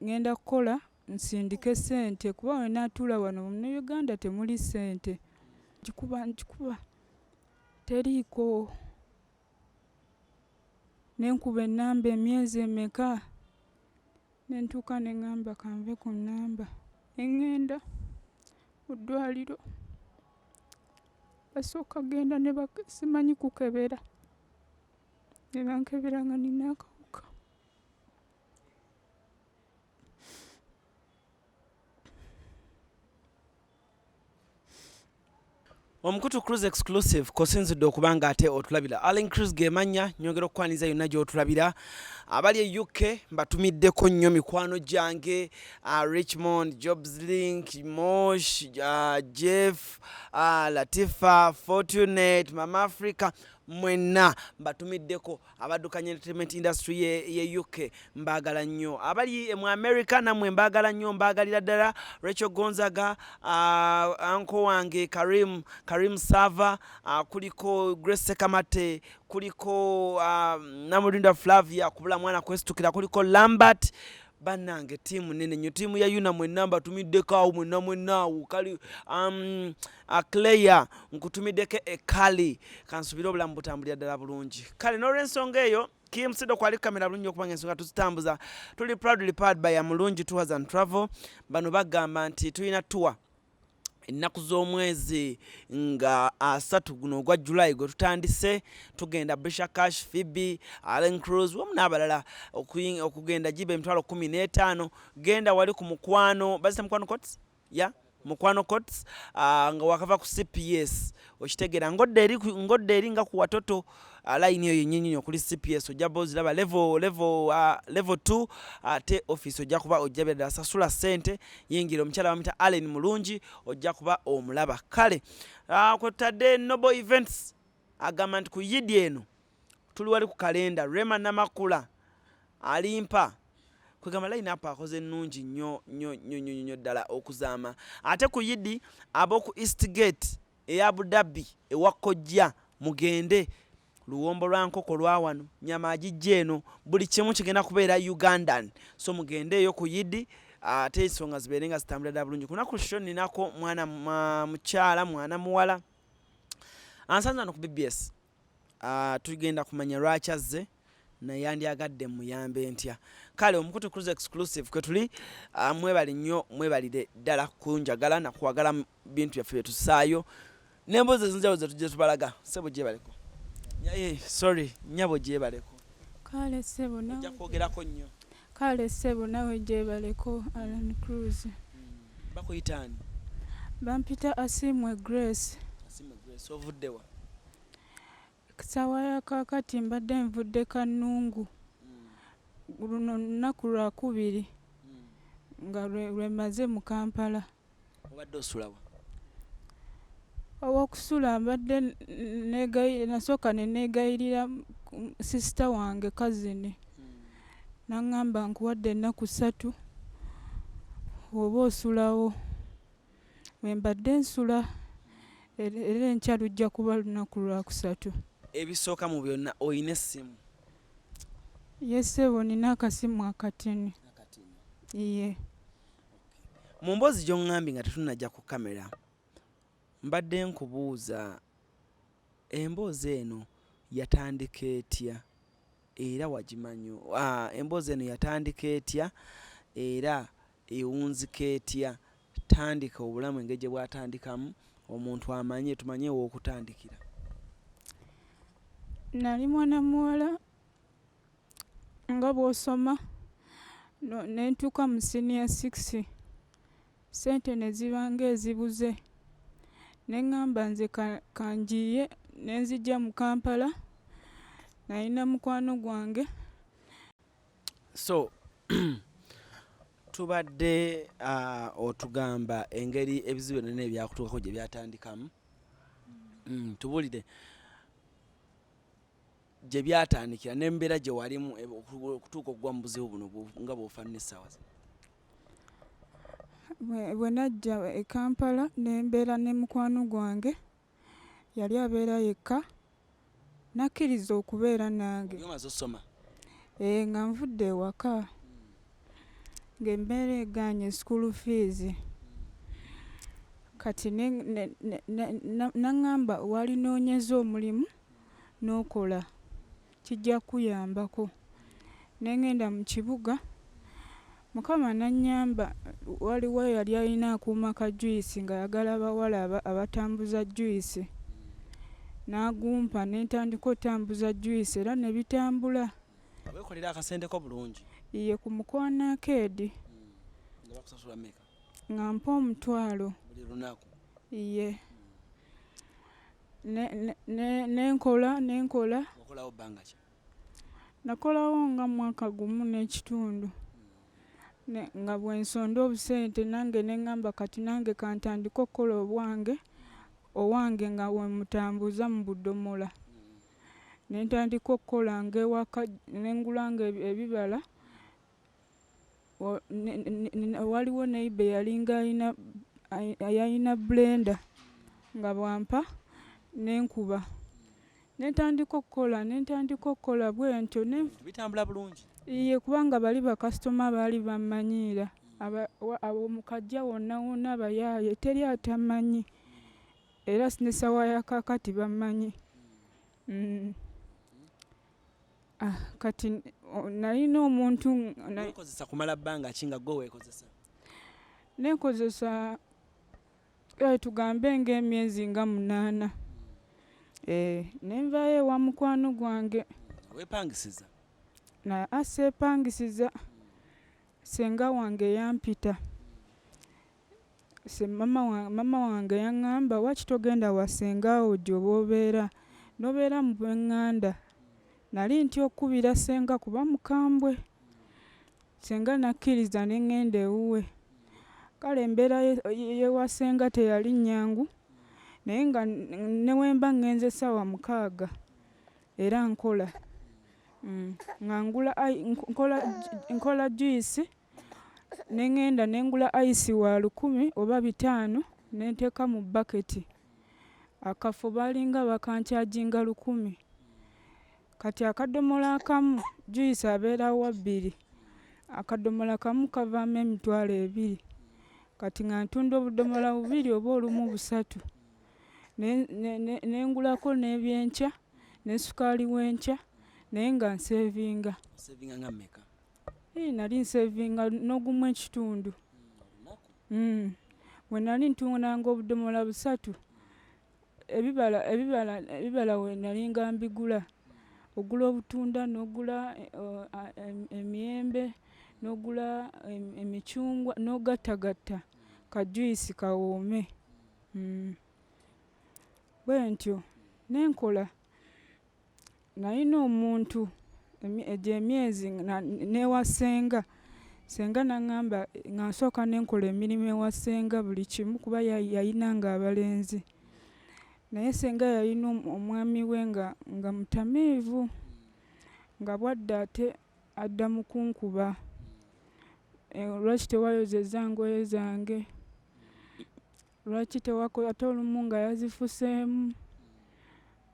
ngenda kukola nsindike ssente kuba we naatuula wano mu Uganda temuli ssente. Nkikuba teriiko. Nenkuba ennamba emyezi emeka ne ntuuka ne ŋŋamba kanve ku nnamba ne ŋŋenda mu ddwaliro. Basooka genda ne simanyi kukebera ne bankebera nga nina akawuka. Omukutu Cruise Exclusive kosinzidde okubanga ate otulabira. Allen Cruise gemanya nyongera okukwaniza yonna gy'otulabira. Abali e UK mbatumiddeko nnyo mikwano gyange, Richmond, Jobslink, Mosh, Jeff, Latifa, Fortunate, Mama Africa, mwenna mbatumiddeko. Abaddukanya entertainment industry ye UK mbagala nnyo. Abali mu America namwe mbagala nnyo, mbagalira ddala. Rachel Gonzaga, anko wange Karim Sava, kuliko Grace Sekamate, kuliko Namulinda Flavia kubula mwana kwesitukira, kuliko Lambert. Bannange tiimu nene nnyo, tiimu ya Yuna mwenna mbatumiddeko awo mwenna kali Cleya nkutumiddeko Ekali kansubira obulamu butambulira ddala bulungi. Kale n'olw'ensonga eyo Kim Sido kwali kamera bulungi okubanga ensonga tuzitambuza. Tuli proudly powered by Mulungi Tours and Travel. Bano bagamba nti tulina tour ennaku z'omwezi nga 3 guno ogwa July gwe tutandise. Tugenda Brisha Cash, Phoebe, Allen Cruise wamu n'abalala okugenda jibe emitwalo 15. Genda wali ku Mukwano, bazita Mukwano Courts? Mukwano Courts, nga wakava ku CPS okitegeera ngodde eri nga ku Watoto line eyo yennyini okuli CPS ojja boziraba level 2 ate office ojja kuba ojja ddala sasula ssente yingira omukyala bamuyita Allen Mulungi ojja kuba omulaba. Kale kwetadde Noble Events agamba nti ku yidi eno tuli wali ku kalenda Rema Namakula alimpa kwegamba line up akoze nnungi nnyo ddala okuzaama. Ate ku yidi ab'oku Eastgate eya Abu Dhabi ewa Kojja mugende. Luwombo lwa nkoko lwa wano, nyama agijja eno, buli kimu kigenda kubeera Ugandan. So mugende eyo ku yidi ate ensonga zibeere nga zitambula ddala bulungi. Ku lunaku sho ninako mwana mukyala mwana muwala ansanze wano ku BBS. Tugenda kumanya lwaki azze naye yandyagadde muyambe ntya. Kale Omukutu Cruise Exclusive kwe tuli, mwebali nnyo, mwebalire ddala kunjagala na kuwagala bintu byaffe bye tusaayo n'emboozi ezinjawulo ze tujje tubalaga. Sebo gyebaleko. Sorry, nyabo gyebaleko. Kale sebo nawe. Ojja kwogerako nnyo. Kale sebo nawe gyebaleko Allen Cruise. Bakuyitaani? Bampita Asimwe Grace. Asimwe Grace, ovuddewa? Ssaawa ya kaakati mbadde nvudde Kannungu. Luno lunaku lwakubiri nga lwemaze mu Kampala. Obadde osulawa? Owokusula mbadde nasooka ne neegayirira sisita wange kazini. N'aŋŋamba nkuwadde ennaku 3 oba osulawo. Bwe mbadde nsula era enkya lujja kuba lunaku lwakusatu. Ebisooka mu byonna oyina essimu? Yesebo nina akasimu akatini. Iye. Mu mboozi gy'oŋŋambye nga tetunnajja ku kamera mbadde nkubuuza emboozi eno yatandika etya era wagimanyi? Emboozi eno yatandika etya era ewunzika etya? Tandika obulamu engeri gye bwatandikamu omuntu amanye tumanye w'okutandikira. Nali mwana muwala nga bw'osoma ne ntuuka mu senior 6 ssente ne ziba ng'ezibuze. Ne ŋŋamba nze kanjiye ne nzijja mu Kampala. Nalina mukwano gwange. So tubadde otugamba engeri ebizibu byonna ebyakutuukako gye byatandikamu. Tubuulire gye byatandikira n'embeera gye walimu okutuuka okugwa mu buzibu buno nga bw'ofaanana essaawa zino. Bwe najja e Kampala ne mbeera ne mukwano gwange yali abeera yekka nakkiriza okubeera nange. Omaze osoma? Nga nvudde ewaka. ng'embeera egaanye school fees. Kati naŋŋamba walinoonyeza omulimu n'okola kijja kuyambako. Ne ŋŋenda mu kibuga, Mukama n'annyamba, waliwo yali alina akuuma ka juice nga ayagala abawala abatambuza juice. N'agumpa ne ntandika otambuza juice era ne bitambula. Weekolera akasenteko bulungi. Ye ku Mukwano Arcade. Nga bakusasula mmeka? Nga mpa $1,000. Buli lunaku? Ye. Nenkola. Okolawo bbanga ki? Nakolawo nga mwaka gumu n'ekitundu. Nga bwe nsonda obusente nange ne ŋŋamba kati nange kantandika okukola owange nga we mutambuza mu budomola. Ne ntandika okukola ng'ewaka ne ngulanga ebibala. Waliwo neighbour yalinga yalina blender nga bwampa n'enkuba. Ne ntandika okukola bwe ntyo. Bitambula bulungi? Ye, kubanga bali bakasitoma baali bammanyiira. Abo mu Kajja wonna bayaaye teri atamanyi. Era ne ssawa ya kaakati bammanyi. Kati nalina omuntu. Weekozesa kumala bbanga ki nga gwe weekozesa? Neekozesa tugambe ng'emyezi nga 8. Ne nvaayo ewa mukwano gwange. Weepangisiza? Seepangisiza. Ssenga wange yampita. Mama wange yaŋŋamba, "Waki togenda wa ssengaawo gy'oba obeera? N'obeera mu bweŋŋanda." Nali ntya okkubira ssenga kuba mukambwe. Ssenga n'akkiriza ne ŋŋenda ewuwe. Kale embeera y'ewa ssenga teyali nnyangu, naye nga ne we mba ŋŋenze essaawa 6 era nkola. Nga nkola juice, ne ŋŋenda ne ngula ice wa 10 oba 5 ne nteeka mu baketi. Akafo baalinga bakankyajinga 10. Kati akadomola akamu juice abeera wa 2. Akadomola kamu kavaamu $2. Kati nga ntunda obudomola 2 oba olumu 3. Ne ngulako n'ebyenkya ne sukaali w'enkya naye nga nseevinga. Oseevinga nga mmeka? Nali nseevinga n'1.5. Bwe nali ntundanga obudomola 3, ebibala we nali nga mbigula. Ogula obutunda, n'ogula emiyembe, n'ogula emicungwa, n'ogattagatta ka juice kawoome. Bwe ntyo nenkola. Nalina omuntu egyo emyezi n'ewa ssenga. Ssenga n'aŋŋamba nga nsooka nenkola emirimu ewa ssenga buli kimu kuba yayinanga abalenzi. Naye ssenga yalina omwami we nga mutamiivu, nga bwadda ate adda mu kunkuba. Lwaki tewayozeza ngoye zange? Lwaki ate olumu nga yazifuseemu?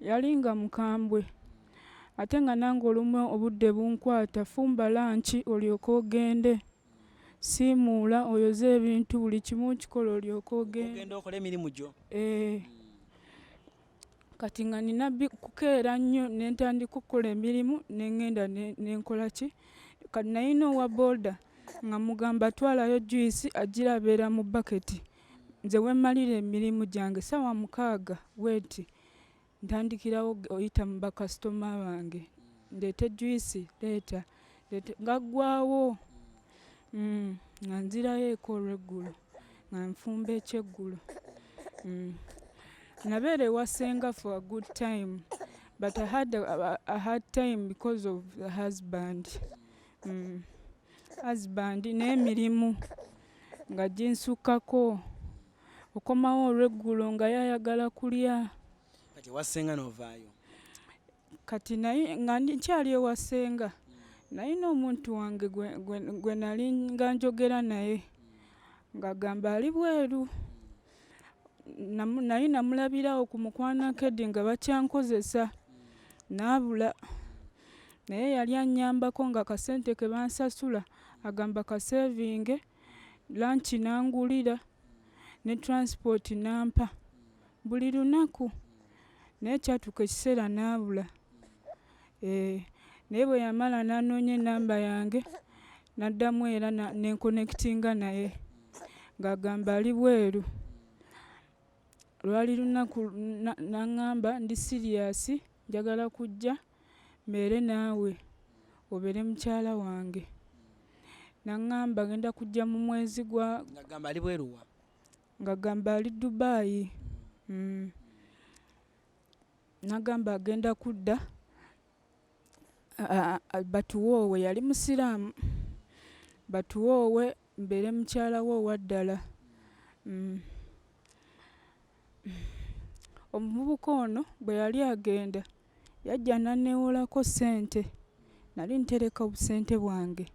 Yali nga mukambwe. Ate nga nange olumu obudde bunkwata, fumba lanchi olyoke ogende. Siimuula oyoze ebintu, buli kimu kikola olyoke ogende. Ogenda okola emirimu gyo? Kati nga nina kukeera nnyo ne ntandika okukola emirimu ne ŋŋenda ne nkola ki? Kati nalina owa boda nga mugamba twalayo juice agirabeera mu baketi. Nze we mmalira emirimu gyange ssaawa 6 bweti. Ntandikirawo oyita mu bakasitoma bange. Ndeete juice, leeta. Gaggwaawo. Nga nzirayo eka olw'eggulo. Nga nfumba ekyeggulo. Nabeera ewa ssenga for a good time, but I had a hard time because of the husband. Husband n'emirimu nga ginsukkako. Okomawo olw'eggulo nga yayagala kulya. Kati ewa ssenga n'ovaayo? Kati naye nga nkyali ewa ssenga. Nalina omuntu wange gwe nali nga njogera naye ng'agamba ali bweru. Nali namulabirawo ku Mukwano Arcade nga bakyankozesa. N'abula. Naye yali annyambako nga kasente ke bansasula agamba kasevinge lanchi nangulira ne transport nampa buli lunaku naye kyatuuka ekiseera n'abula. Naye bwe yamala n'anoonya enamba yange n'addamu era nenkonekitinga naye ng'agamba ali bweru. Lwali lunaku n'aŋŋamba ndi siriyasi njagala kujja mbeere naawe obeere mukyala wange. N'aŋŋamba genda kujja mu mwezi gwa ng'agamba ali bweruwa ng'agamba ali Dubai. N'agamba agenda kudda batuwoowe, yali musiraamu, batuwoowe mbeere mukyala we owa ddala. Omuvubuka ono bwe yali agenda yajja n'anneewolako ssente, nali ntereka obusente bwange,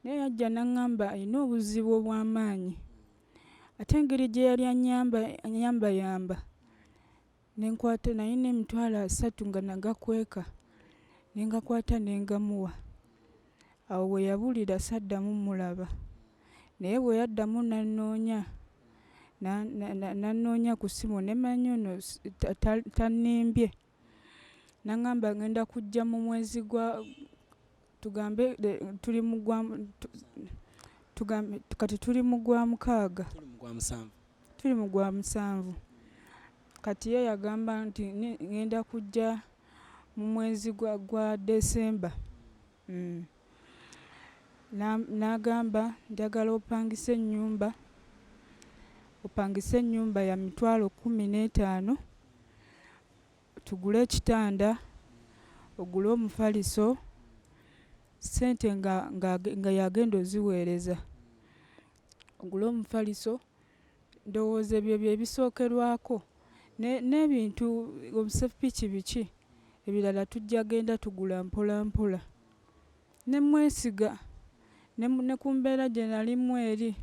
naye yajja n'aŋŋamba alina obuzibu obw'amaanyi. Ate engeri gye yali anyambayamba nenkwata nalina emitwalo 3 nga nagakweka ne ngakwata ne ngamuwa. Awo we yabulira saddamu mulaba, naye bwe yaddamu n'annoonya ku ssimu ne manyi ono tannimbye. N'aŋŋamba ngenda kujja mu mwezi gwa tugambe kati tuli mu gwa mukaaga, tuli mu gwa musanvu. Kati ye yagamba nti ngenda kujja mu mwezi gwa Desemba. N'agamba njagala opangise ennyumba ya mitwalo 15, tugule ekitanda, ogule omufaliso, ssente nga yagenda oziweereza. Ogule omufaliso, ndowooza ebyo bye bisookerwako, n'ebintu obusepiki biki ebirala tujja genda tugula mpola mpola. Ne mwesiga ne ku mbeera gye nalimu eri,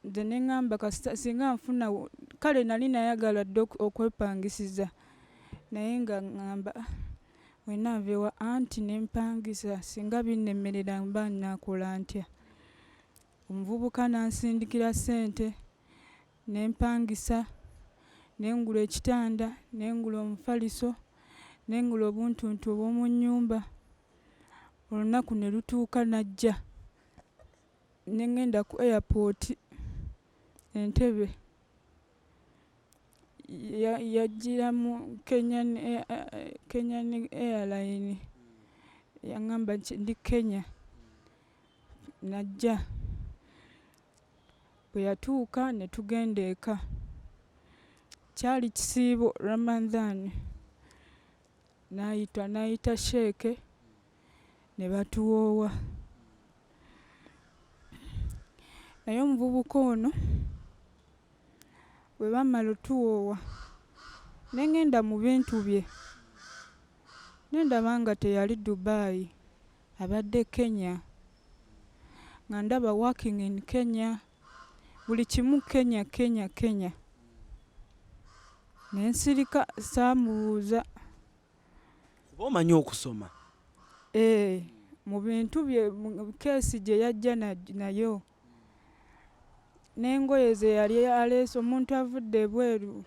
nze ne ŋŋamba kasita singa nfuna kale nali nayagala dda okwepangisiza, naye nga ŋŋamba wenna nva ewa anti ne mpangisa, singa binnemerera mba naakola ntya. Omuvubuka n'ansindikira ssente ne mpangisa, ne ngula ekitanda, ne ngula omufaliso, ne ngula obuntuntu obw'omu nnyumba. Olunaku ne lutuuka najja ne ŋŋenda ku airport Entebbe. Yajjira mu Kenyan Airline, yaŋŋamba ndi Kenya. Najja, bwe yatuuka ne tugenda eka. Kyali kisiibo Ramadhan. N'ayita sheeke ne batuwoowa. Naye omuvubuka ono bwe baamala otuwoowa ne ŋŋenda mu bintu bye, ne ndaba nga teyali Dubai, abadde Kenya. Nga ndaba working in Kenya, buli kimu Kenya. Ne nsirika saamubuuza. Kuba omanyi okusoma? Mu bintu bye keesi gye yajja nayo n'engoye ze yali aleese, omuntu avudde ebweru,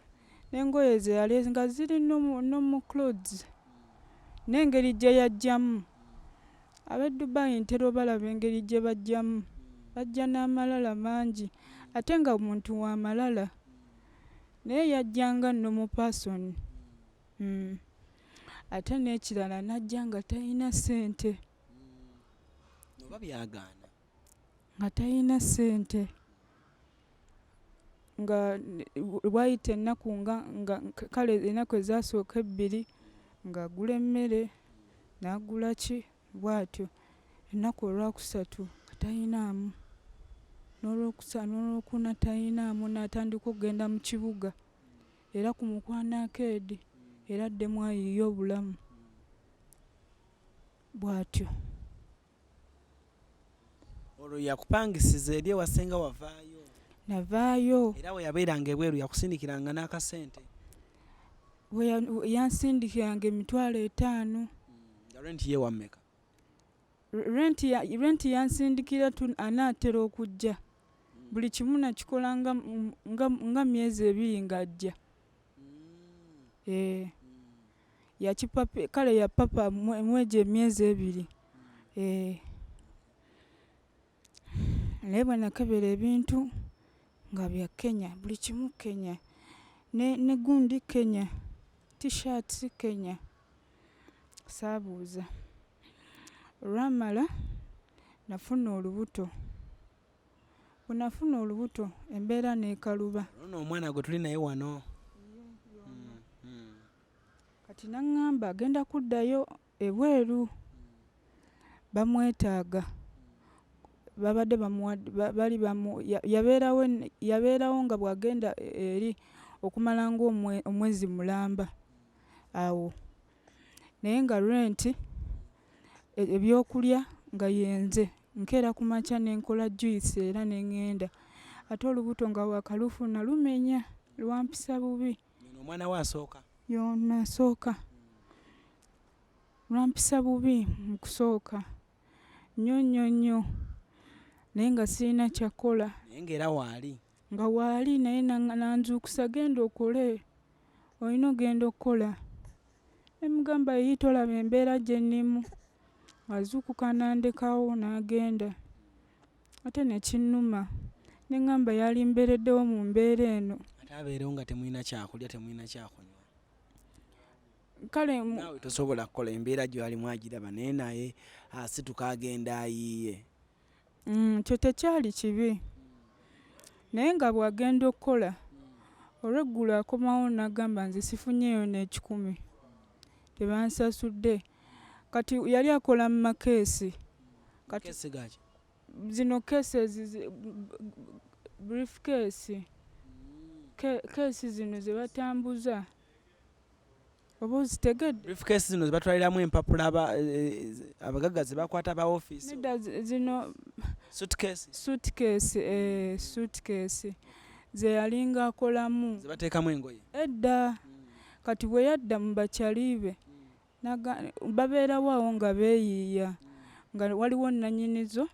n'engoye ze yaleese nga ziri normal clothes, n'engeri gye yajjamu. Ab'e Dubai ntera obalaba engeri gye bajjamu, bajja n'amalala mangi ate nga omuntu wa malala, naye yajjanga normal person. Ate n'ekirala n'ajja nga talina ssente. Oba byagaana? Nga talina ssente. Nga wayita ennaku nga kale ennaku ezasooka 2 ng'agula emmere n'agula ki bw'atyo. Ennaku olwakusatu nga talinaamu, n'olwokuna talinaamu, n'atandika okugenda mu kibuga era ku mukwano akeedi era addemu ayiiye obulamu bw'atyo. Olwo yakupangisiza eri ewasenga wavaayo? Navaayo. Era we yabeeranga ebweru yakusindikiranga n'akasente? We yansindikiranga emitwalo 5. Nga renti ye wammeka? rent yansindikira anaatera okujja buli kimu nakikola nga myezi 2 ng'ajja. Kale ya papa mwegyo emyezi 2. Naye bwe nakebera ebintu nga bya Kenya, buli kimu Kenya, ne gundi Kenya, t-shirts Kenya. Saabuuza olwamala nafuna olubuto. Bwe nafuna olubuto embeera n'ekaluba. Ono omwana gwe tuli naye wano. Kati naŋŋamba agenda kuddayo ebweru. Bamwetaaga. Babadde yabeerawo nga bw'agenda eri okumala ng'omwezi mulamba awo. Naye nga rent ebyokulya nga yenze nkeera ku makya n'enkola juice era n'eŋŋenda. Ate olubuto nga wakalufuna lumenya lwampisa bubi. Omwana we asooka. Yonna asooka. Lwampisa bubi mu kusooka. Nnyo. Naye nga sirina kyakola. Naye ng'era waali. Nga waali naye nanzuukusa genda okole. Olina ogenda okukola. Ne mugamba yii tolaba embeera gye nnimu. Azuukuka n'andekawo n'agenda. Ate ne kinnuma. Ne ŋŋamba yalimbeereddewo mu mbeera eno. Ate abeerewo nga temulina kyakulya temulina kyakunywa. Kale naawe tosobola kukola embeera gy'alimu agiraba naye naye asituka agenda ayiiye. Kyo tekyali kibi. Naye nga bw'agenda okukola olw'eggulu akomawo n'agamba nze sifunyeeyo n'10. Tebansasudde. Kati yali akola mu makeesi. Makeesi gaki? Zino cases briefcase. Keesi zino ze batambuza. Oba ozitegedde? Briefcase zino ze batwaliramu empapula abagagga ze bakwata ba office. Nedda zino suitcase ze yalinga akolamu. Ze bateekamu engoye. Edda. Kati bwe yadda mu bakyalibe babeerawo awo nga beeyiiya nga waliwo nnannyinizo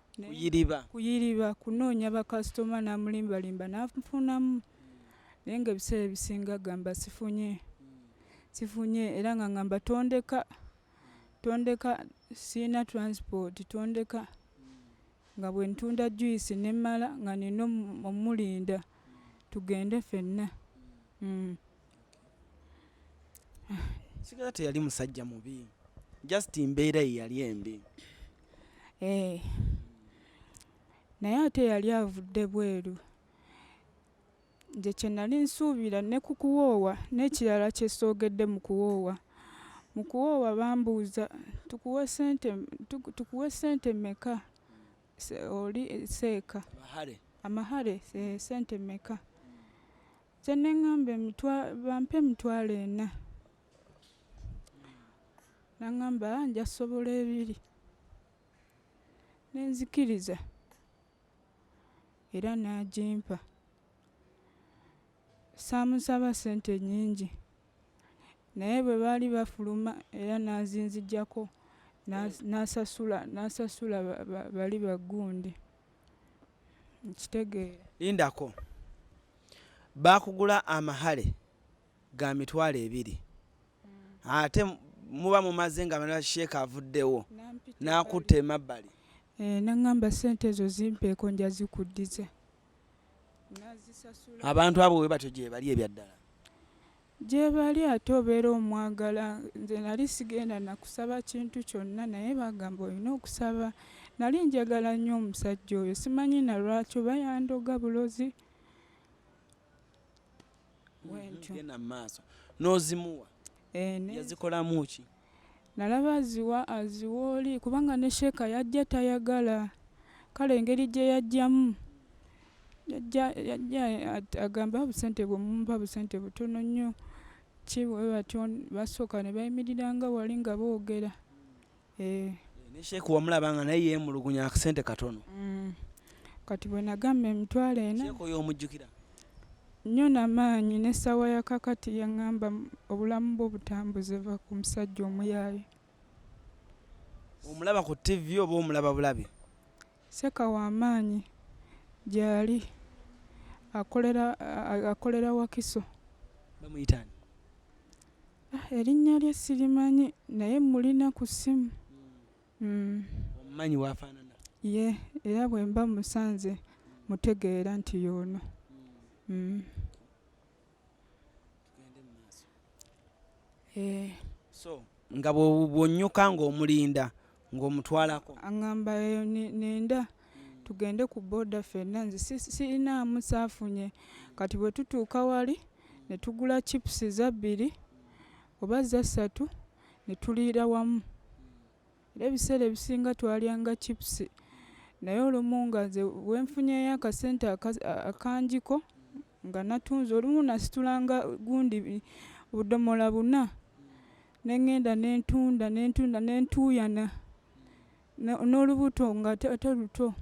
kuyiriba kunoonya bakasitoma n'amulimbalimba n'afunamu. Naye ng'ebiseera ebisinga gamba sifunye era nga ngamba tondeka sirina transport tondeka nga bwe ntunda juice nemmala nga nina omulinda tugende ffenna. Sigaza teyali musajja mubi. Just mbeera ye yali embi. Naye ate yali avudde bweru. Nze kye nali nsuubira ne ku kuwoowa n'ekirala kye soogedde mu kuwoowa. Mu kuwoowa bambuuza tukuwe ssente mmeka? Oli seeka. Amahare ssente mmeka? Nze ne ŋŋamba bampe $40. N'aŋŋamba nja sobola 2. Ne nzikiriza era n'agimpa. Saamusaba ssente nnyingi. Naye bwe baali bafuluma era n'azinzijjako n'asasula bali baggundi. Nkitegeera. Lindako. Baakugula amahale ga $20. Ate muba mumaze nga bana sheeka avuddewo n'akutta emabbali. N'aŋŋamba ssente ezo zimpeeko nja zikuddiza. Abantu abo bwe batyo gye bali ebyaddala. Gye bali ate obeera omwagala. Nze nali sigenda na kusaba kintu kyonna naye bagamba olina okusaba. Nali njagala nnyo omusajja oyo simanyi na lwaki oba yandoga bulozi. Genda mu maaso. N'ozimuwa. Yazikolamu ki? Nalaba aziwa oli kubanga ne sheeka yajja tayagala. Kale engeri gye yajjamu yajja agamba obusente bwe mumpa busente butono nnyo. Ki bwe batyo basooka ne bayimiriranga wali nga boogera. Ne sheeka wamulaba nga naye yeemulugunya akasente katono. Kati bwe nagamba $40. Sheeka oyo omujjukira? Nnyo n'amaanyi n'essaawa ya kakati yaŋŋamba obulamu bwo butambuze va ku musajja omuyaaye. omulaba ku TV oba omulaba bulabi? Seka w'amaanyi gy'ali akolera Wakiso. Bamuyitani? Erinnya lye sirimanyi naye mulina ku ssimu. Omumanyi waafaanana? Ye era bwe mba musanze mutegeera nti y'ono. So nga bw'onnyuka ng'omulinda ng'omutwalako? Aŋŋamba eyo nenda tugende ku booda ffenna, nze sirinaamu saafunye. Kati bwe tutuuka wali ne tugula chipusi za 2 oba za 3 ne tuliira wamu. Era ebiseera ebisinga twalyanga chipusi, naye olumu nga nze bwe nfunyeeyo akasente akanjiko nga natunze, olumu nasitulanga gundi budomola 4 ne ŋŋenda ne ntuuyana n'olubuto nga ate luto.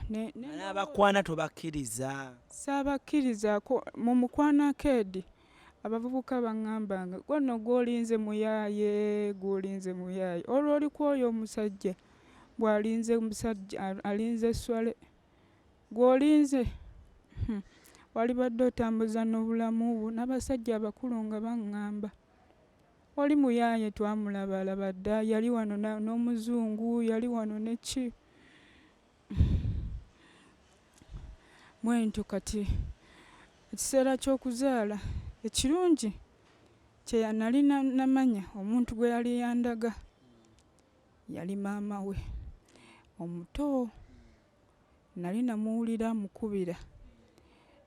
N'abakwana tobakkiriza? Saabakkirizaako. Mu mukwana keedi abavubuka baŋŋambanga gwe nno gw'olinze muyaaye, gw'olinze muyaaye. Olwo oli ku oyo omusajja bw'alinze musajja alinze swale, gw'olinze walibadde otambuza n'obulamu bwo. N'abasajja abakulu nga baŋŋamba oli muyaaye, twamulabalaba dda, yali wano n'omuzungu, yali wano ne ki. Bwentyo kati ekiseera ky'okuzaala ekirungi kye nali namanya omuntu gwe yali yandaga yali maama we omuto. Nali namuwulira mukubira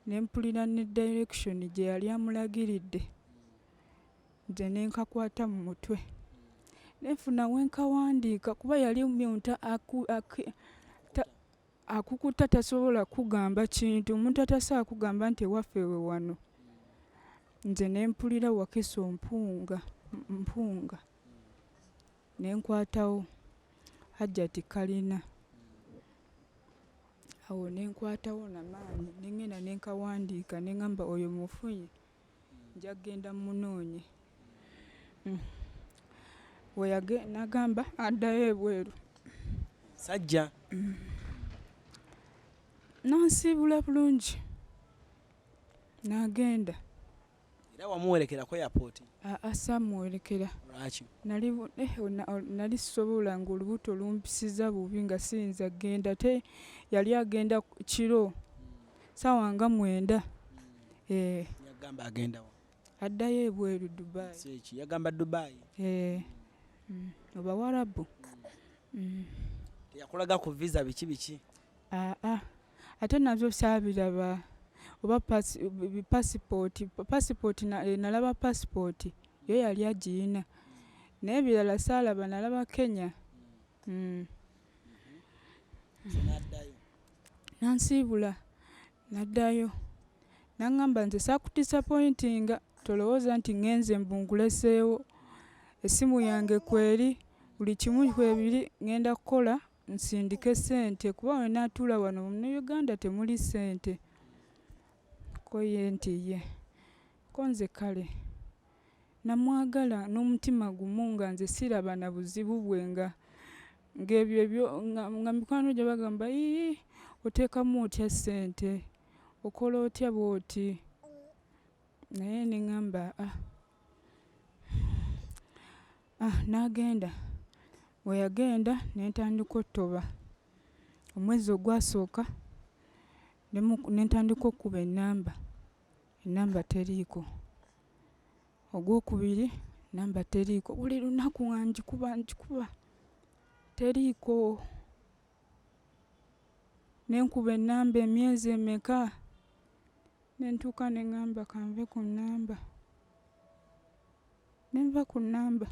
ne mpulira ne direction gye yali amulagiridde, nze ne nkakwata mu mutwe ne nfuna we nkawandiika, kuba yali omuntu akukuta tasobola kugamba kintu, omuntu atasobola kugamba nti ewaffe we wano. Nze ne mpulira Wakiso mpunga ne nkwatawo Hajjati Kalina. Awo ne nkwatawo namaanyi ne ŋŋenda ne nkawandiika ne ŋŋamba oyo mufunye, nja kgenda munoonye. N'agamba addayo ebweru. Sajja? N'ansiibula bulungi n'agenda. Era wamuwerekerako airport? Saamuwerekera. Lwaki? Nali sisobola ng'olubuto lumpisiza bubi nga siyinza kgenda. Te yali agenda kiro ssaawa nga 9. Yagamba agenda wa? Addayo ebweru Dubai. Seeki yagamba Dubai? Oba Warabu. Teyakulaga ku visa biki? Ate nabyo saabiraba. Oba passport nalaba passport yo yali agiyina, naye ebirala saalaba, nalaba Kenya. Nansiibula n'addayo n'aŋŋamba nze saakudisappointinga, tolowooza nti ŋŋenze mbunguleseewo, essimu yange kweri, buli kimu kwebiri ŋŋenda kukola nsindike ssente, kuba we naatuula wano mu Uganda temuli ssente. Ko ye nti ye ko nze kale namwagala n'omutima gumu, nga nze siraba na buzibu bwe, ng'ebyo nga mikwano gye bagamba oteekamu otya ssente, okola otya bw'oti. Naye ne ŋŋamba n'agenda. Bwe yagenda ne ntandika ottoba. Omwezi ogwasooka ne ntandika okkuba ennamba teriiko. Ogwokubiri nnamba teriiko. Buli lunaku nga ngikuba teriiko. Ne nkuba ennamba emyezi emeka, ne ntuuka ne ŋŋamba kanve ku nnamba. Ne nva ku nnamba.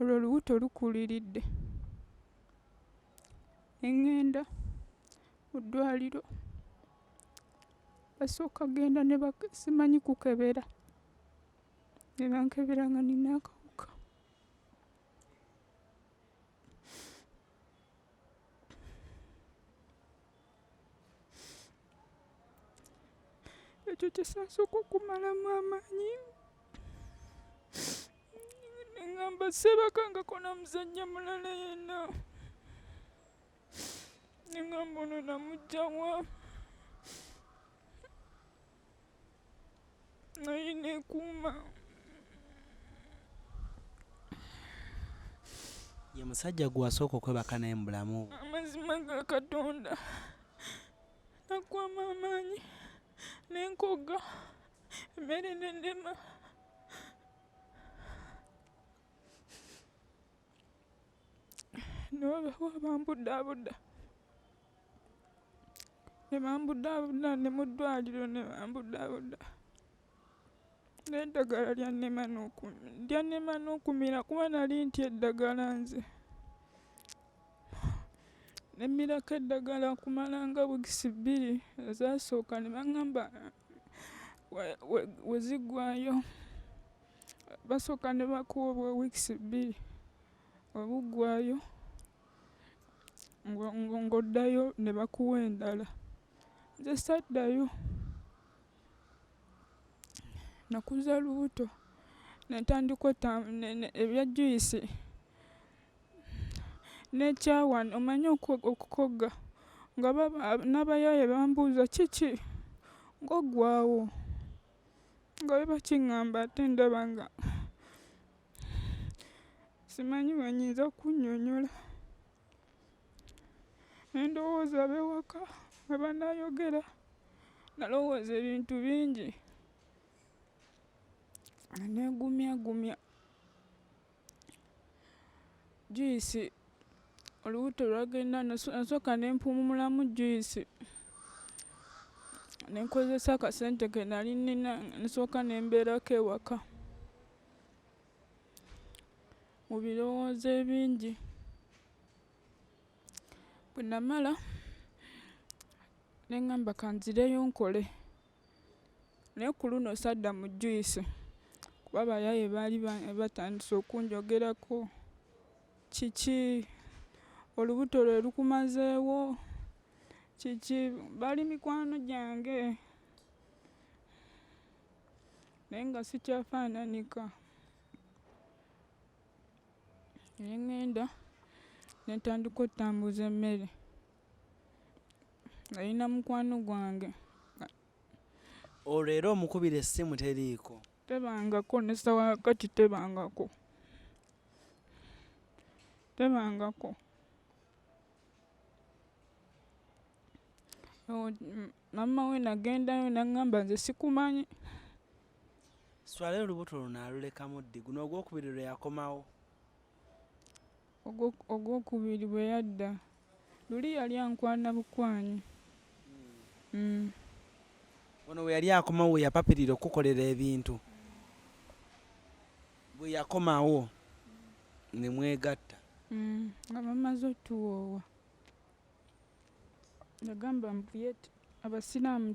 Olwo olubuto lukuliridde. Ne ŋŋenda mu ddwaliro. Basooka genda ne simanyi kukebera. Ne bankebera nga nina akawuka. ekyo kyesasooka okumalamu amaanyi. Ne ŋŋamba Sseebakangako na musajja mulala yenna. Ne ŋŋamba ono namuggya wa? Naye neekuuma. Ye musajja gwe wasooka okwebaka naye mu bulamu bwo? Amazima ga Katonda. Naggwaamu amaanyi ne nkoga, emmere n'ennema. Ne bambudaabuda. Ne bambudaabuda ne mu ddwaliro ne bambudaabuda. N'eddagala lyannema n'okumira kuba nali ntya eddagala nze. Ne mmirako eddagala okumala nga wiikisi 2 ezaasooka ne baŋŋamba we ziggwaayo. Basooka ne bakuwa obwa wiikisi 2 we buggwaayo ng'oddayo ne bakuwa endala. Nze saddayo. Nakuza lubuto ne ntandika ebya juyisi n'ekyawa omanyi okukoga nga n'abayaaye bambuuza kiki ng'oggwaawo nga bwe bakiŋŋamba ate ndaba nga simanyi bwe nnyinza okunnyonnyola. Ne ndowooza ab'ewaka bwe banaayogera, nalowooza ebintu bingi. Neegumyagumya juyisi, olubuto lwagenda nasooka ne mpummulamu juyisi. Ne nkozesa akasente ke nali nnina, nsooka ne mbeerako ewaka mu birowoozo ebingi. Bwe namala ne ŋŋamba ka nzireyo nkole. Naye ku luno sadda mu juyisi kuba abayaaye baali batandise okunjogerako. Kiki? Olubuto lwe lukumazeewo? Kiki? Baali mikwano gyange naye nga sikyafaananika. Ne ŋŋenda ne ntandika otambuza emmere. Nalina mukwano gwange. Olwo era omukubira essimu teriiko? Tebangako ne ssaawa kakati tebangako. Tebangako. Maama we nagendayo n'aŋŋamba nze sikumanyi. Swaleyo olubuto luno alulekamu ddi? Guno ogwokubiri lwe yakomawo? Ogwokubiri bwe yadda. Luli yali ankwana bukwanyi. Ono we yali akomawo we yapapirira okukolera ebintu. Bwe yakomawo ne mwegatta. Nga bamaze otuwoowa. Yagamba mbuye Abasiraamu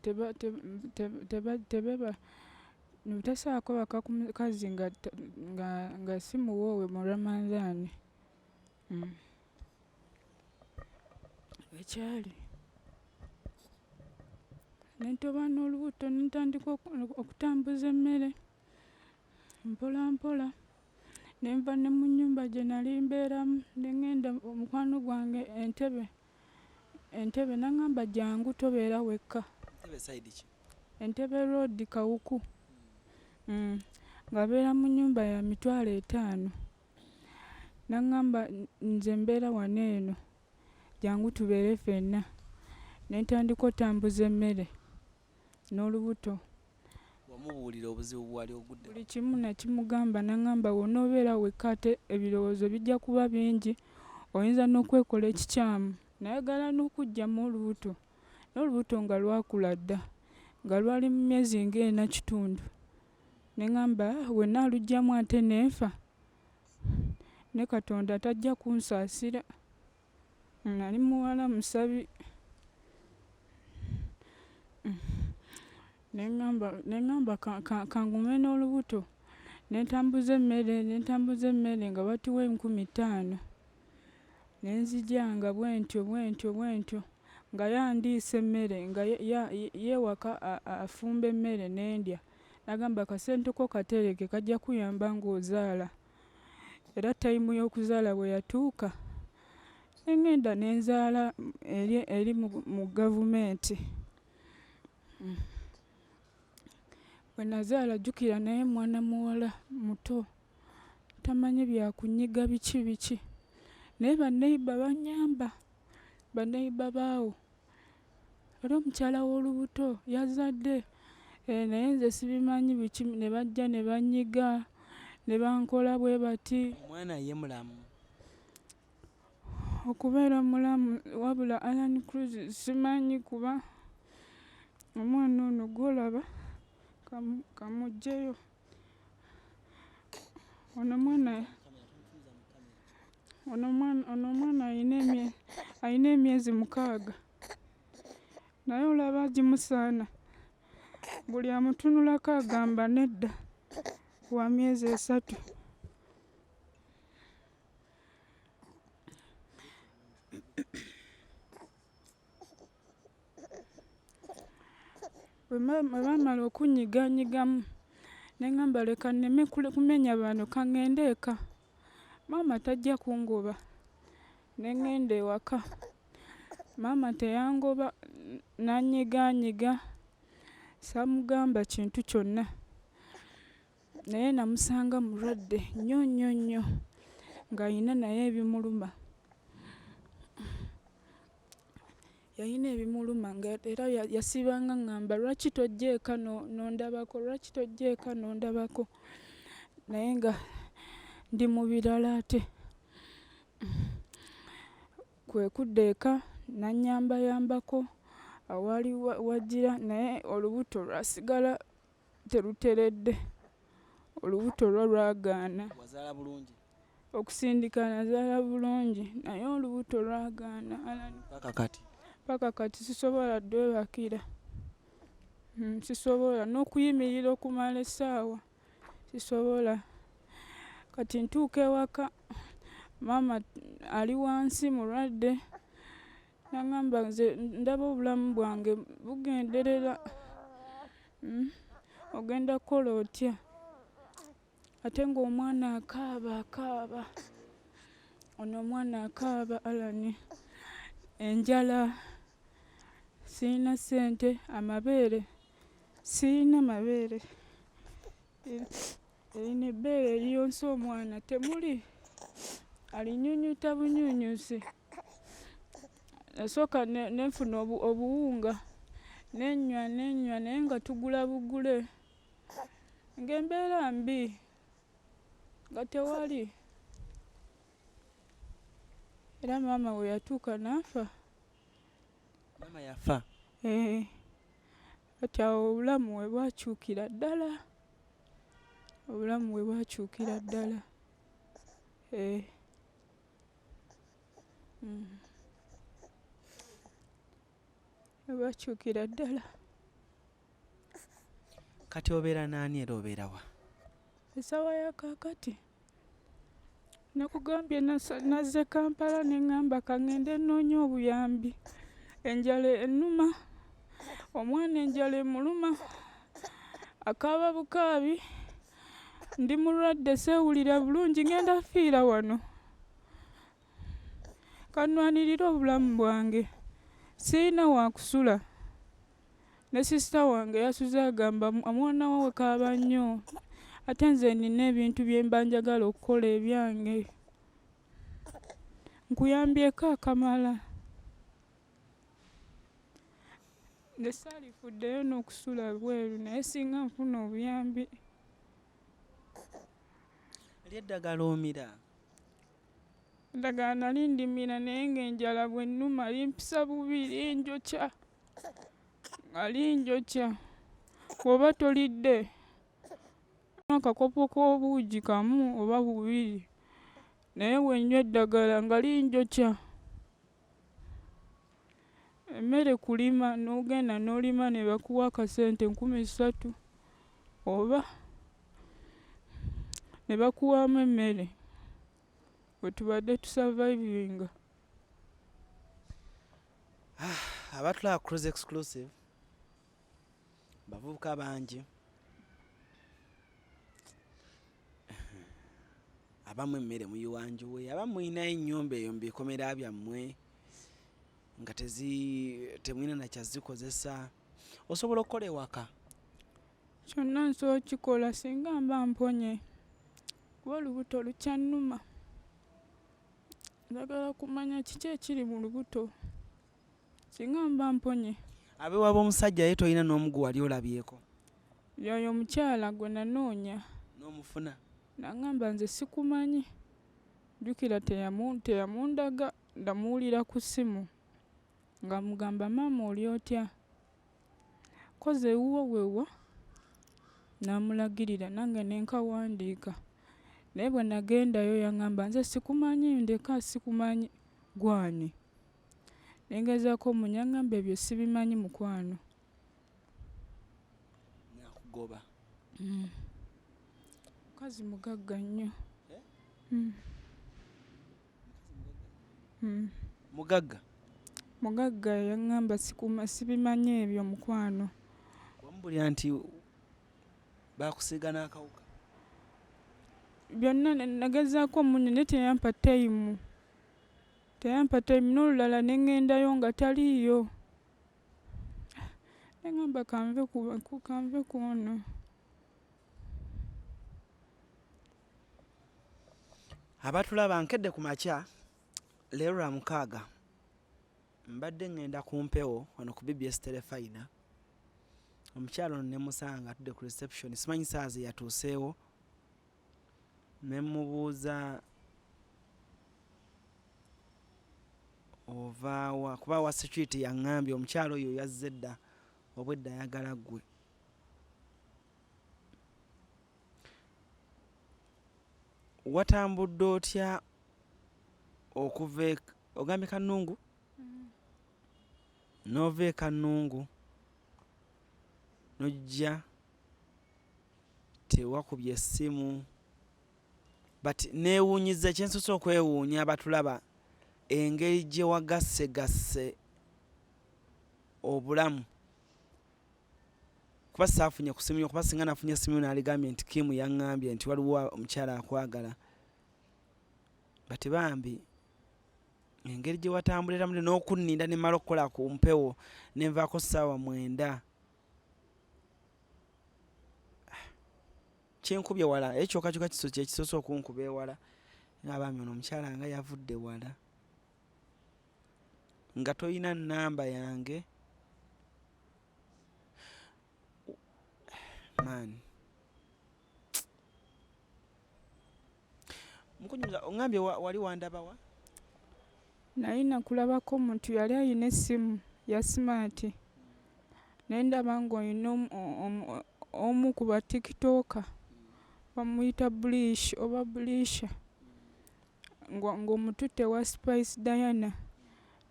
tebeba tasaako baka ku mukazi nga si muwoowe mu Ramadhan. Ekyali ne ntoba n'olubuto ne ntandika okutambuza emmere mpola mpola. Ne nva ne mu nnyumba gye nali mbeeramu ne ŋŋenda omukwano gwange Entebbe n'aŋŋamba jjangu tobeera wekka. Entebbe side ki? Entebbe Road Kawuku. Ng'abeera mu nnyumba ya mitwalo 5. N'aŋŋamba nze mbeera wano eno, jjangu tubeere ffenna. Ne ntandika otambuza emmere n'olubuto. Wamubuulira obuzibu bwali ogudde? Buli kimu nakimugamba. N'aŋŋamba w'onoobeera wekka ate ebirowoozo bijja kuba bingi, oyinza n'okwekola ekikyamu. Nayagala n'okuggyamu olubuto. N'olubuto nga lwakula dda, nga lwali mu myezi nga 4. Ne ŋŋamba bwe nnaaluggyamu ate n'enfa, ne Katonda tajja kunsaasira. Nali muwala musabi. Ne ŋŋamba kangume n'olubuto. Ne ntambuza emmere nga batuwa 50,000. Ne nzijanga bwentyo. nga yandiisa emmere nga yeewaka afumba emmere n'endya. N'agamba akasente ko katereke kajja kuyamba ng'ozaala. Era tayimu y'okuzaala bwe yatuuka ne ŋŋenda ne nzaala eri mu gavumenti. Bwe nazaala jjukira naye mwana muwala muto tamanyi byakunyiga biki biki. Naye banneyiba bannyamba, banneyiba baawo. Era omukyala w'olubuto yazadde naye nze sibimanyi biki, ne bajja ne bannyiga ne bankola bwe bati. Omwana ye mulamu? Okubeera mulamu wabula Allan Cruz simanyi kuba omwana ono gw'olaba kamuggyeyo. Ono omwana alina emyezi 6 naye olaba gimusaana. Buli amutunulako agamba nedda, wa myezi 3. Bwe baamala okunnyigaannyigamu ne ŋŋamba leka nneme kumenya bano ka ŋŋende eka. Maama tajja kungoba. Ne ŋŋenda ewaka. Maama teyangoba, n'annyigaannyiga. Saamugamba kintu kyonna. Naye namusanga mulwadde nnyo nnyo nnyo ng'ayina naye ebimuluma. Yalina ebimuluma era yasibanga ŋŋamba lwaki tojja eka n'ondabako, lwaki tojja eka n'ondabako. Naye nga ndi mu birala ate. Kwe kudda eka nannyambayambako awaali wajjira, naye olubuto lwasigala teruteredde. Olubuto lwagaana. Wazaala bulungi? Okusindika nazaala bulungi naye olubuto lwagaana. Paka kati sisobola ddwebakira. Sisobola n'okuyimirira okumala essaawa sisobola. Kati ntuuka ewaka maama ali wansi mulwadde. N'aŋŋamba nze ndaba obulamu bwange bugenderera. Ogenda kukola otya? Ate ng'omwana akaaba. Ono omwana akaaba Allan. Enjala, siyina ssente, amabeere siyina mabeere. Erino ebbeere eriyonsa omwana temuli. Alinyunyuta bunyunyusi. Nasooka nenfuna obuwunga nenywa naye nga tugula bugule. Ng'embeera mbi nga tewali. Era maama we yatuuka n'afa. Maama yafa? Kati awo obulamu we bwakyukira ddala. Obulamu we bwakyukira ddala. Bwakyukira ddala. Kati obeera n'ani era obeera wa? Essaawa ya kaakati nakugambye nazze Kampala ne ŋŋamba ka ŋŋende nnoonye obuyambi. Enjala ennuma, omwana enjala emuluma, akaaba bukaabi, ndi mulwadde seewulira bulungi, ŋŋenda fiira wano. Kannwanirire obulamu bwange, siyina wa kusula. Ne sisita wange yasuze agamba omwana wo kaaba nnyo, ate nze nina ebintu bye mba njagala okukola ebyange. Nkuyambyeko akamala. Ne saalifuddeyo n'okusula bweru naye singa nfuna obuyambi. Ery'eddagala omira? Eddagala nali ndimira naye ng'enjala bwe nnuma limpisa bubi, linjokya. Nga linjokya. Bw'oba tolidde akakopo k'obuugi kamu oba 2, naye bw'ennywa eddagala nga linjokya. Emmere kulima n'ogenda n'olima ne bakuwa akasente 3,000 oba ne bakuwaamu emmere bwe tubadde tusurvivinga. abatulaba Cruise Exclusive bavubuka bangi abamu emmere muyiwanjuwe abamu mulinayo ennyumba eyo mubikomera byammwe nga temwina nakyazikozesa osobola okukola ewaka kyonna nsobola okukikola singa mba mponye kuba olubuto lukyannuma njagala kumanya kiki ekiri mu lubuto singa mba mponye. abeewaba omusajja ye tolina n'omugu wali olabyeko yoyo omukyala gwe nanoonya n'omufuna nagamba nze sikumanyi jjukira teyamundaga ndamuwulira ku ssimu nga mugamba maama oli otya koze ewuwo wewa namulagirira nange nenkawandiika naye bwe nagendayo yangamba nze sikumanyi ndeka sikumanyi gwani nengezaako omunyangamba ebyo sibimanyi mukwano nakugoba mukazi mugagga nnyo mugagga yangamba sibimanyi ebyo mukwano wamubulira nti bakusiiga n'akawuka byonna nagezaako omunya naye teyampa tayimu n'olulala neŋŋendayo nga taliiyo neŋŋamba kanve ku ono. abatulaba nkedde ku makya leero lwa mukaaga mbadde ŋŋenda ku mpewo wano ku BBS Telefina omukyalo ono nemusanga atudde ku reception simanyi saa ze yatuuseewo nemubuuza ovaawa kuba wa security yaŋŋambye omukyalo oyo yazze dda obwedda ayagala ggwe watambudde otya okuva ogambye Kanungu n'ova e Kanungu nojja tewakubye essimu but neewuunyiza kyensosa okwewuunya abatulaba engeri gye wagasse obulamu kuba saafunye ku simu kuba singa nafunye simu n'aligambye nti Kim yaŋŋambye nti waliwo omukyala akwagala bati bambi engeri gye watambuliramu n'okunninda ne mmala okukola ku mpewo nenvaako ssaawa 9 kinkubye wala ekyokakyuka kiso kyekisoose okunkuba ewala ng'abaami ono omukyala nga yavudde wala nga toyina nnamba yange maani mukunyuza oŋŋambye wali wandabawa nalina kulabako omuntu yali ayina essimu ya smart nendaba ng'olina omu ku ba tiktoka bamuyita Bulish oba Bulisha ng'omututte wa Spice Diana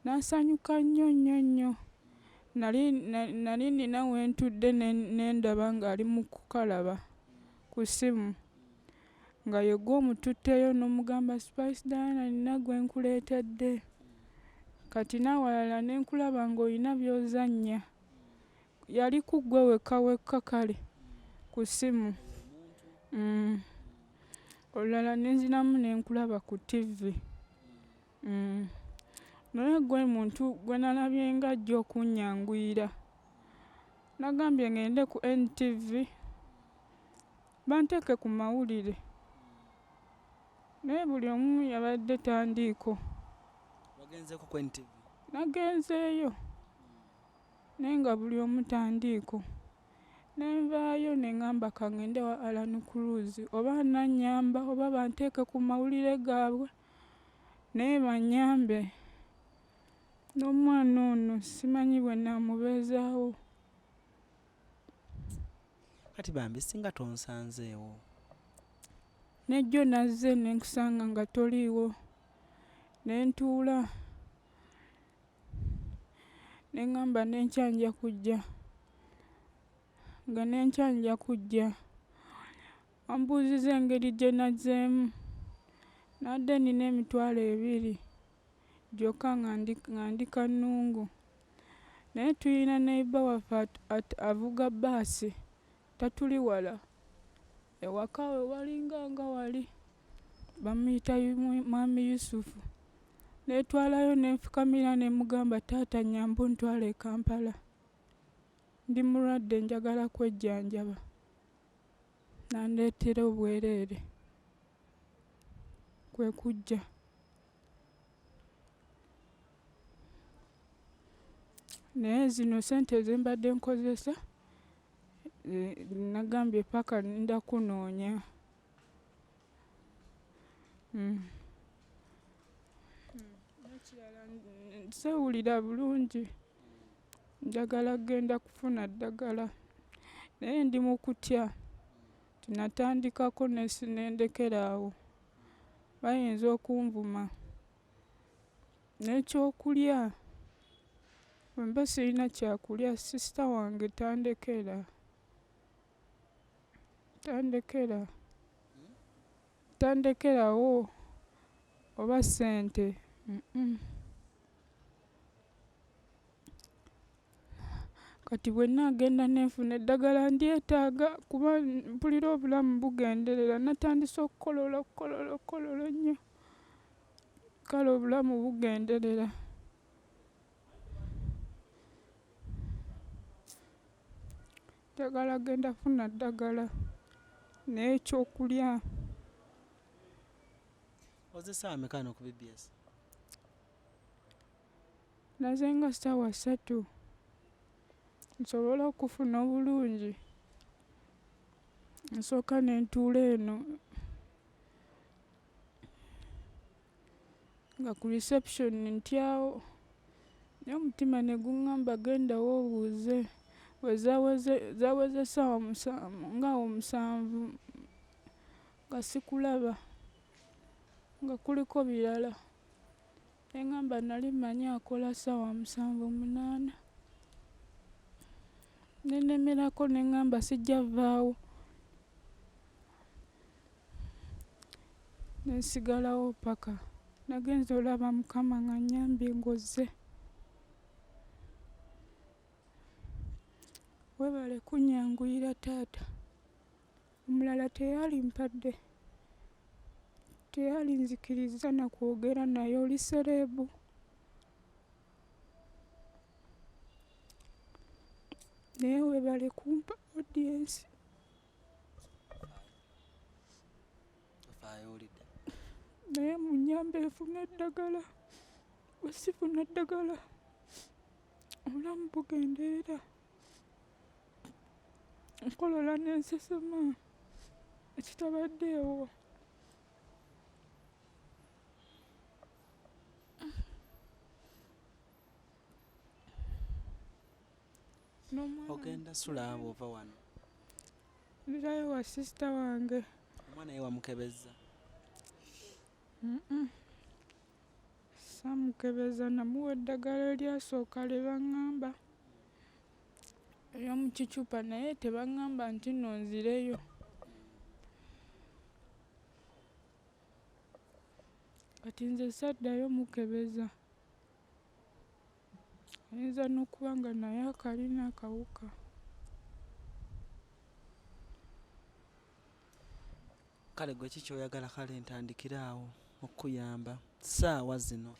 nasanyuka nnyo nali nina wentudde nendaba ng'ali mu kukalaba ku ssimu nga yegwa omututteyo n'omugamba Spice Diana nina gwe nkuleetedde kati n'awalala nenkulaba ng'olina by'ozannya yali ku ggwe wekka kale ku ssimu olulala nenzinamu nenkulaba ku TV naye gwe muntu gwe nalabye nga ajja okunyanguyira nagambye ngende ku NTV banteeke ku mawulire naye buli omu yabadde tandiiko wagenzeeko ku NTV nagenzeeyo naye nga buli omu tandiiko nenvaayo neŋŋamba kangende wa Alan Cruise oba nanyamba oba banteeke ku mawulire gaabwe naye banyambe n'omwana ono simanyi bwe namubeezaawo kati bambi singa tonsanzeewo nejjo nazze nenkusanga nga toliiwo nentuula neŋŋamba nenkyanja kujja nga nenkyanja kujja ambuuziza engeri gye nazzeemu nadde nina 2,000 gyokka nga ndi Kanungu naye tulina neiba waffe avuga bbaasi tatuli wala ewaka we walinga nga wali bamuyita mwami Yusufu. Netwalayo nenfukamira ne mugamba taata nyambu ntwale e Kampala, ndi mulwadde njagala kwejjanjaba. Nandeetera obwereere kwe kujja. Naye zino sente zembadde nkozesa nagambye paka nda kunoonya. Nekirala sewulira bulungi, njagala genda kufuna ddagala naye ndi mu kutya. Tinatandikako nendekera awo, bayinza okunvuma. N'ekyokulya bwemba sirina kyakulya, sisita wange tandekerawo oba ssente. Kati bwe naagenda nenfuna eddagala ndyetaaga kuba mpulira obulamu bugenderera. Natandise okukolola nnyo, kale obulamu bugenderera. Njagala genda funa ddagala n'ekyokulya. Ozesa ameka no ku BBS? Nazenga ssaawa 3 nsobole okufuna obulungi. Nsooka nentuula eno nga ku reception ntyawo, naye omutima ne guŋŋamba gendawo obuuze. Bwe zaweze essaawa ng'awo 7 nga sikulaba, nga kuliko birala. Neŋŋamba nali mmanyi akola ssaawa 7-8. Nenemerako neŋŋamba sijja vaawo. Nensigalawo paka nagenze olaba Mukama nga nnyambye ng'ozze. Weebale kunnyanguyira taata. Omulala teyalimpadde, teyalinzikiriza na kwogera naye, oli sereebu. Naye weebale kumpa audience. Naye munnyambe nfune eddagala. Bwe sifuna ddagala obulamu bugenderera. Nkolola n'ensesema ekitabaddeewo. Ogenda sula abo ova wano? Ndirayo wa sisita wange. Omwana ye wamukebezza? Saamukebeza, namuwa eddagala eryasooka lye baŋŋamba ery'omu kicupa, naye tebaŋŋamba nti nno nzireyo. Kati nze saddayo mukebeza. Ayinza n'okuba nga naye akalina akawuka. Kale gwe kiki oyagala kale ntandikire awo okuyamba ssaawa zino?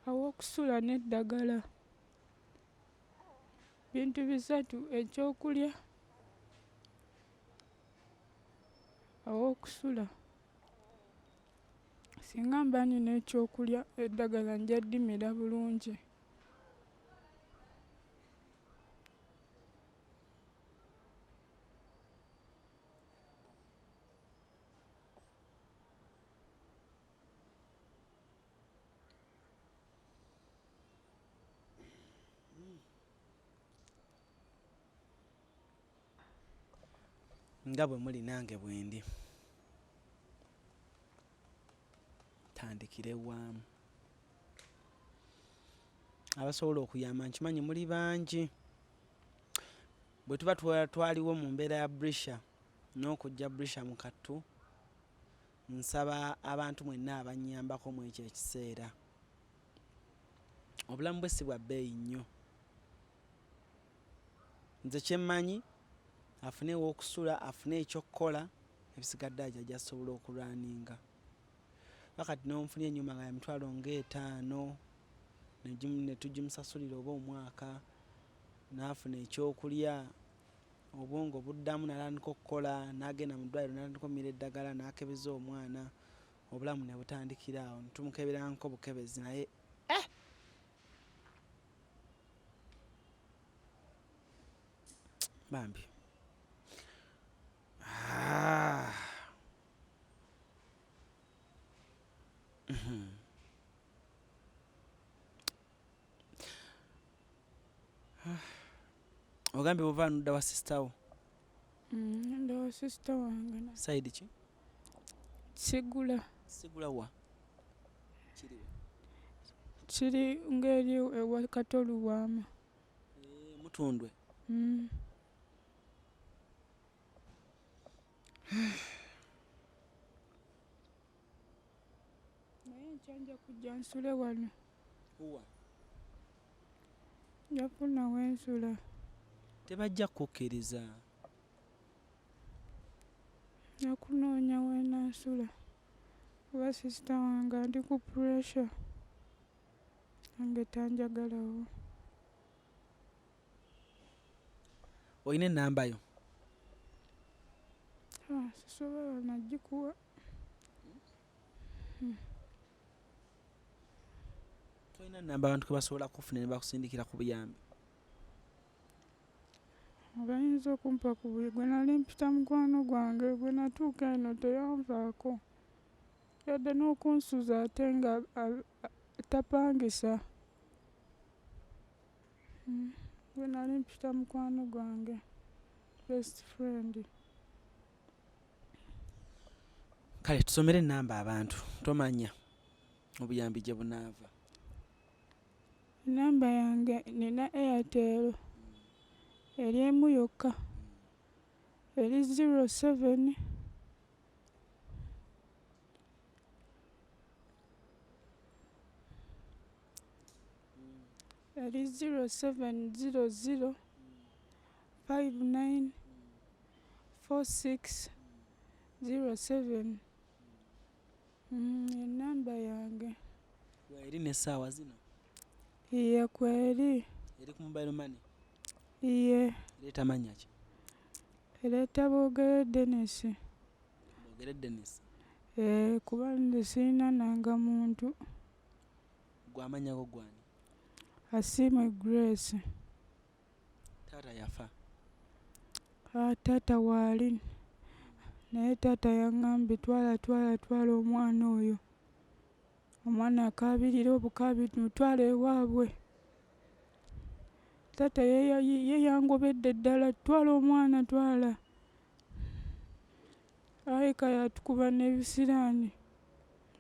Aw'okusula n'eddagala, bintu 3: ekyokulya, aw'okusula. Singa mba nina ekyokulya, eddagala nja ddimira bulungi. Nga bwe muli nange bwe ndi. Tandikire waamu. Abasobola okuyamba nkimanyi muli bangi. Bwe tuba twaliwo mu mbeera ya Brisha n'okujja Brisha mu Kattu, nsaba abantu mwenna abannyambako mu ekyo ekiseera obulamu bwe si bwa bbeeyi nnyo. Nze kyemmanyi afune ew'okusula, afune ekyokukola, ebisigadde ajja gy'asobola okulwaninga. Wakati n'omufunye ennyumba nga ya mitwalo nga 5 ne tugimusasulira oba omwaka, n'afuna ekyokulya, obwongo buddamu n'atandika okukola, n'agenda mu ddwaliro n'atandika okumira eddagala, n'akebeza omwana, obulamu ne butandikira awo. Ne tumukeberangako bukebezi naye bambi ogambye buva nudda wa sisitawo? Nda wa sisita wange Saidi ki? Sigula. Sigula wa? Kiri ng'eri ewa Katoluwama. Mutundwe. Naye nkyanja kujja nsule wano. Wa? Njafuna wensula. Tebajja kukkiriza. Nakunoonya weenansula. Kuba sisita wange ndi ku pressure. Nange tanjagalawo. Olina ennamba yo? Sisobola nagikuwa. Tolina nnamba abantu kwe basobola kufuna ne bakusindikira ku buyambi? Bayinza okumpa ku buli gwe nali mpita mukwano gwange gwe natuuka eno teyanvaako. Yadde n'okunsuza ate nga tapangisa. Gwe nali mpita mukwano gwange, best friend. Kale tusomere ennamba abantu, tomanya obuyambi gye bunaava. Ennamba yange nina Airtel. Eri emu yokka. Eri 07 eri 0700 59 46 07. Ennamba yange. Weeri n'essaawa zino? Iye kweri. Eri ku mobile money? Iye. Ereeta mannya ki? Ereeta Boogere Dennis. Boogere Dennis? Kuba nze sirina nangamuntu. Gwe amannya go gwani? Asiimwe Grace. Taata yafa? Taata waali. Naye taata yaŋŋambye twala omwana oyo. Omwana akaabirira obukaabiri mutwala ewaabwe. Taata ye yangobedde ddala, twala omwana twala. Ayika yatukuba n'ebisiraani.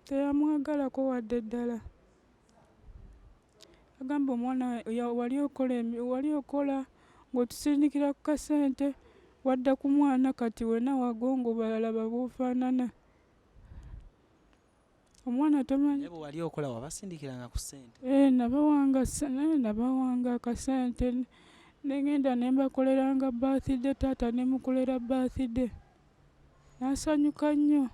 Teyamwagalako wadde ddala. Agamba omwana wali okola ng'otusindikira ku kasente, wadda ku mwana kati wena wagongo balaba bw'ofaanana. Omwana tomanyi. Naye bwe wali okola wabasindikiranga ku ssente? Nabawanga akasente. Negenda ne mbakoleranga birthday, taata ne mukolera birthday. Nasanyuka nnyo.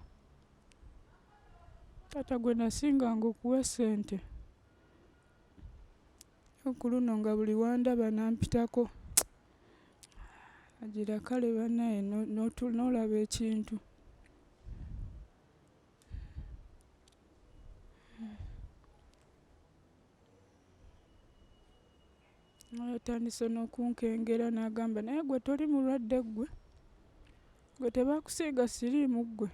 Taata gwe nasinganga okuwa ssente. Ku luno nga buli wandaba nampitako. Agira kale bannaye n'olaba ekintu. Yatandise n'okunkengera n'agamba naye gwe toli mulwadde gwe. Gwe tebaakusiiga siriimu gwe.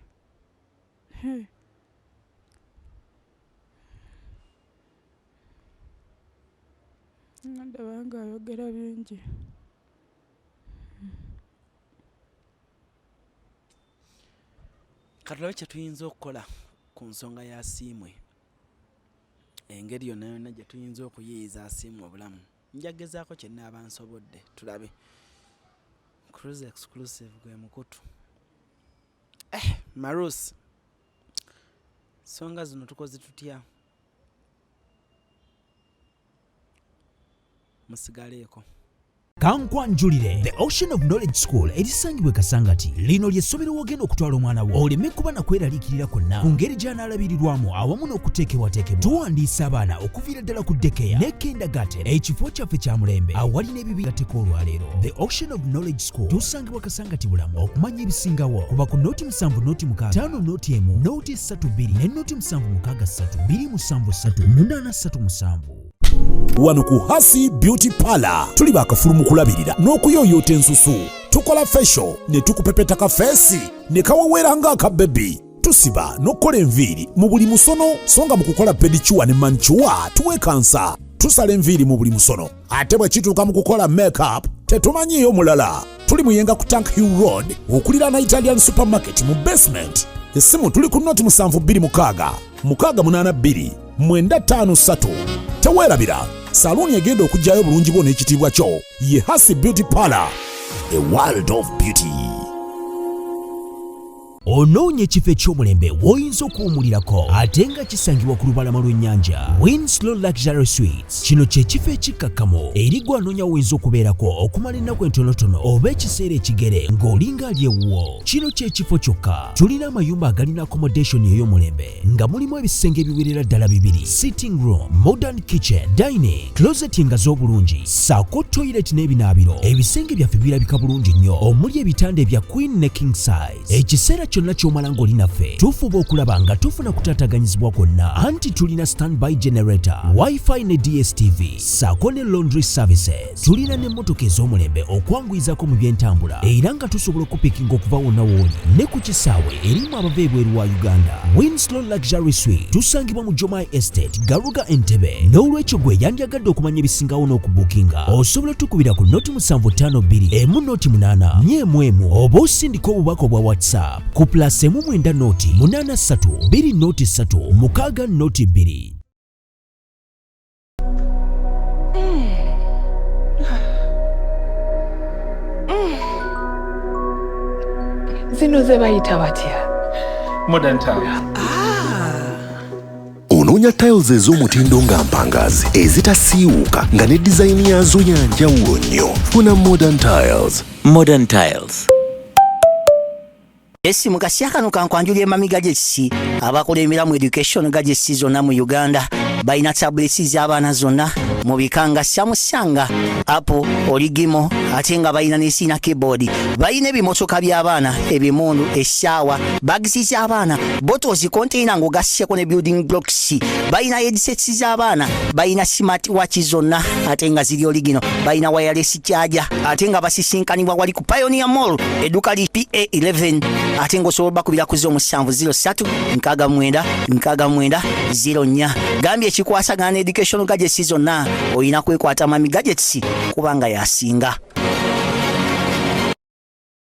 Ndaba nga ayogera bingi. Katulabe kye tuyinza okukola ku nsonga ya Asiimwe. Engeri yonna yonna gye tuyinza okuyiiyiza Asiimwe obulamu. Njagezaako kye nnaaba nsobodde tulabe. Cruise exclusive gwe mukutu. Marus. Songa zino tukoze tutya? musigaleko. Kankwanjulire The Ocean of Knowledge School erisangibwe Kasangati lino ly'essomero wogenda okutwala omwana wo oleme kuba na kweraliikirira kwonna ku ngeri gy'anaalabirirwamu awamu n'okuteekebwateekebwa. Tuwandiisa abaana okuviira ddala ku ddekeya ne kindergarten ekifo kyaffe kya mulembe awali n'ebibiina teka olwaleero. The Ocean of Knowledge School tusangibwa Kasangati Bulamu. Okumanya ebisingawo kuba ku nooti 7 nooti 6 5 nooti 1 nooti 32 ne nooti 7 6 3 273 837. Wano ku Hasi Beauty Parlor tuli bakafulumu kulabirira n'okuyoyota ensusu. Tukola facial ne tukupepeta ka face ne kawawera nga aka baby. Tusiba n'okola enviiri mu buli musono songa mu kukola pedicure ne manicure tuwekansa. Tusala enviiri mu buli musono ate bwe kituuka mu kukola makeup tetumanyiyo mulala. Tuli muyenga ku Tank Hill Road okulira na Italian Supermarket mu basement. Essimu tuli ku nooti 726 682 953. Teweerabira saluni egenda okujjayo bulungi bwo n'ekitiibwa kyo ye Hasi Beauty Parlor, a world of beauty. Onoonya ekifo eky'omulembe w'oyinza okuwummulirako ate nga kisangibwa ku lubalama lw'ennyanja. Winslow Luxury Suites kino kye kifo ekikkakkamu eri gwe anoonya w'oyinza okubeerako okumala ennaku entonotono oba ekiseera ekigere ng'olinga ali ewuwo. Kino kye kifo kyokka. Tulina amayumba agalina accommodation ey'omulembe nga mulimu ebisenge ebiwerera ddala 2, sitting room, modern kitchen, dining, closet nga z'obulungi, ssaako toilet n'ebinaabiro. Ebisenge byaffe birabika bulungi nnyo omuli ebitanda ebya queen ne king size. Ekiseera kyonna ky'omala ng'oli naffe tufuba okulaba nga tufuna kutaataganyizibwa kwonna anti tulina standby generator, wifi ne DSTV ssaako ne laundry services. Tulina n'emmotoka ez'omulembe okwanguyizako mu by'entambula era nga tusobola okupikinga okuva wonna w'oli ne ku kisaawe erimu abava ebweru wa Uganda. Winslow Luxury Suite tusangibwa mu Jomai Estate, Garuga, Entebbe. N'olwekyo gwe yandyagadde okumanya ebisingawo n'okubuukinga osobola tukubira ku nooti 752 emu nooti 8 1 oba osindika obubaka obwa WhatsApp ku +1 nooti 83 2 nooti 3 6 nooti 2. Zino ze bayita batya? Modern Tiles. Onoonya tiles ez'omutindo nga mpangazi ezitasiiwuuka nga ne design yazo ya njawulo nnyo. Funa Modern Tiles. Modern Tiles. Esi mukasya kano kankwanjulira Mami Gadgets abakola emiramu education gadgets zonna mu Uganda balina tablets z'abaana zonna mu bikanga Samsung, Apple, Origimo ate nga balina n'esina keyboard. Balina ebimotoka by'abaana, ebimundu, essaawa, bags z'abaana, bottles, container ng'ogasseko ne building blocks. Balina headsets z'abaana, balina smart watch zonna ate nga ziri origino. Balina wireless charger ate nga basisinkanibwa wali ku Pioneer Mall edduka li PA11 ate ng'osobola bakubira ku 0703 69 69 04. Gambye ekikwasagana education gadgets zonna oyina kwekwata Mami Gadgets kubanga yasinga.